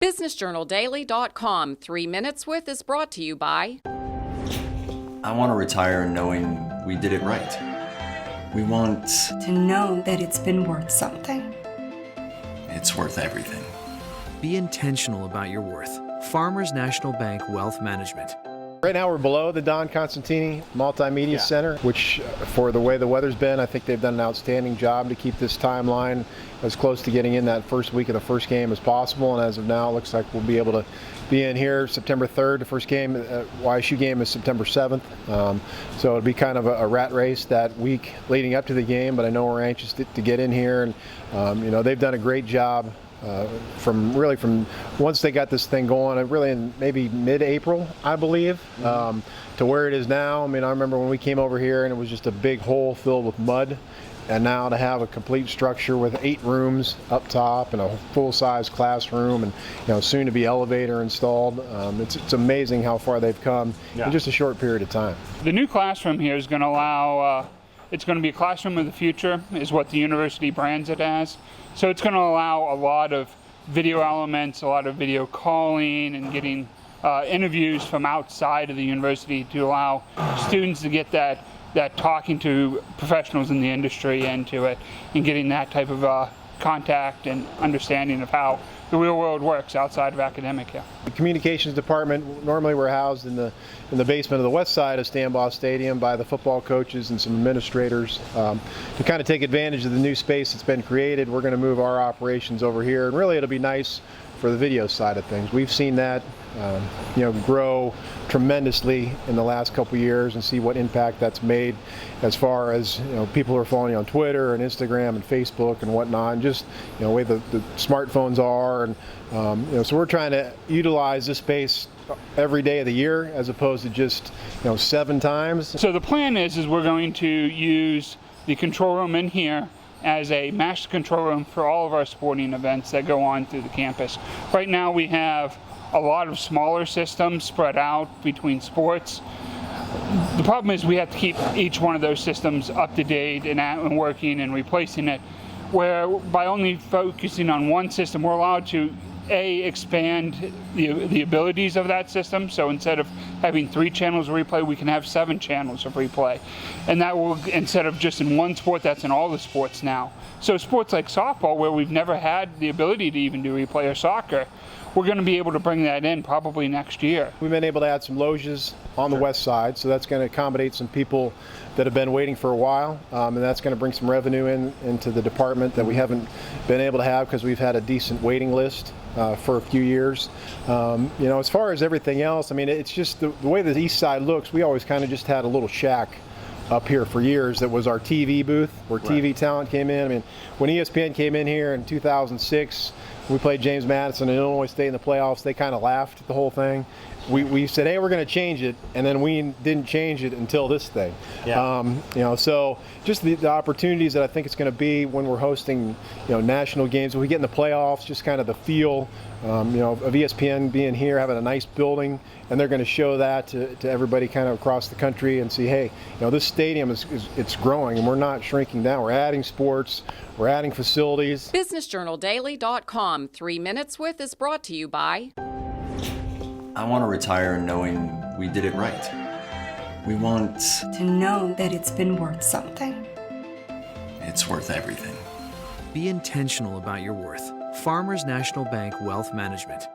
BusinessJournalDaily.com 3 Minutes With is brought to you by... I want to retire knowing we did it right. We want to know that it's been worth something. It's worth everything. Be intentional about your worth. Farmers National Bank Wealth Management. Right now we're below the Don Constantini Multimedia Center, which for the way the weather's been, I think they've done an outstanding job to keep this timeline as close to getting in that first week of the first game as possible. And as of now, it looks like we'll be able to be in here September 3rd. The first game, YSU game, is September 7th. So it'll be kind of a rat race that week leading up to the game, but I know we're anxious to get in here. And, they've done a great job. From once they got this thing going, really in maybe mid-April, I believe, to where it is now. I mean, I remember when we came over here and it was just a big hole filled with mud, and now to have a complete structure with 8 rooms up top and a full-size classroom and soon to be elevator installed. It's amazing how far they've come in just a short period of time. The new classroom here is going to allow. It's going to be a classroom of the future, is what the university brands it as. So it's going to allow a lot of video elements, a lot of video calling, and getting interviews from outside of the university to allow students to get that talking to professionals in the industry into it, and getting that type of contact and understanding of how the real world works outside of academia. The communications department, normally we're housed in the basement of the west side of Stambaugh Stadium by the football coaches and some administrators. To kind of take advantage of the new space that's been created, we're going to move our operations over here, and really it'll be nice for the video side of things. We've seen that grow tremendously in the last couple of years, and see what impact that's made as far as people who are following you on Twitter and Instagram and Facebook and whatnot, and just the way the smartphones are, and so we're trying to utilize this space every day of the year as opposed to just 7 times. So the plan is we're going to use the control room in here as a master control room for all of our sporting events that go on through the campus. Right now we have a lot of smaller systems spread out between sports. The problem is we have to keep each one of those systems up to date and working and replacing it, where by only focusing on one system, we're allowed to expand the abilities of that system. So instead of having 3 channels of replay, we can have 7 channels of replay. And that will, instead of just in one sport, that's in all the sports now. So sports like softball, where we've never had the ability to even do replay, or soccer, we're going to be able to bring that in probably next year. We've been able to add some loges on the west side, so that's going to accommodate some people that have been waiting for a while, and that's going to bring some revenue into the department that we haven't been able to have because we've had a decent waiting list for a few years. As far as everything else, I mean, it's just the way the east side looks. We always kind of just had a little shack up here for years that was our TV booth where TV talent came in. I mean, when ESPN came in here in 2006, we played James Madison and Illinois State in the playoffs. They kind of laughed at the whole thing. We said, hey, we're going to change it, and then we didn't change it until this thing. So just the opportunities that I think it's going to be when we're hosting national games, when we get in the playoffs, just kind of the feel of ESPN being here, having a nice building, and they're going to show that to everybody kind of across the country and see, hey, this stadium it's growing, and we're not shrinking down. We're adding sports, we're adding facilities. BusinessJournalDaily.com 3 Minutes With is brought to you by... I want to retire knowing we did it right. We want to know that it's been worth something. It's worth everything. Be intentional about your worth. Farmers National Bank Wealth Management.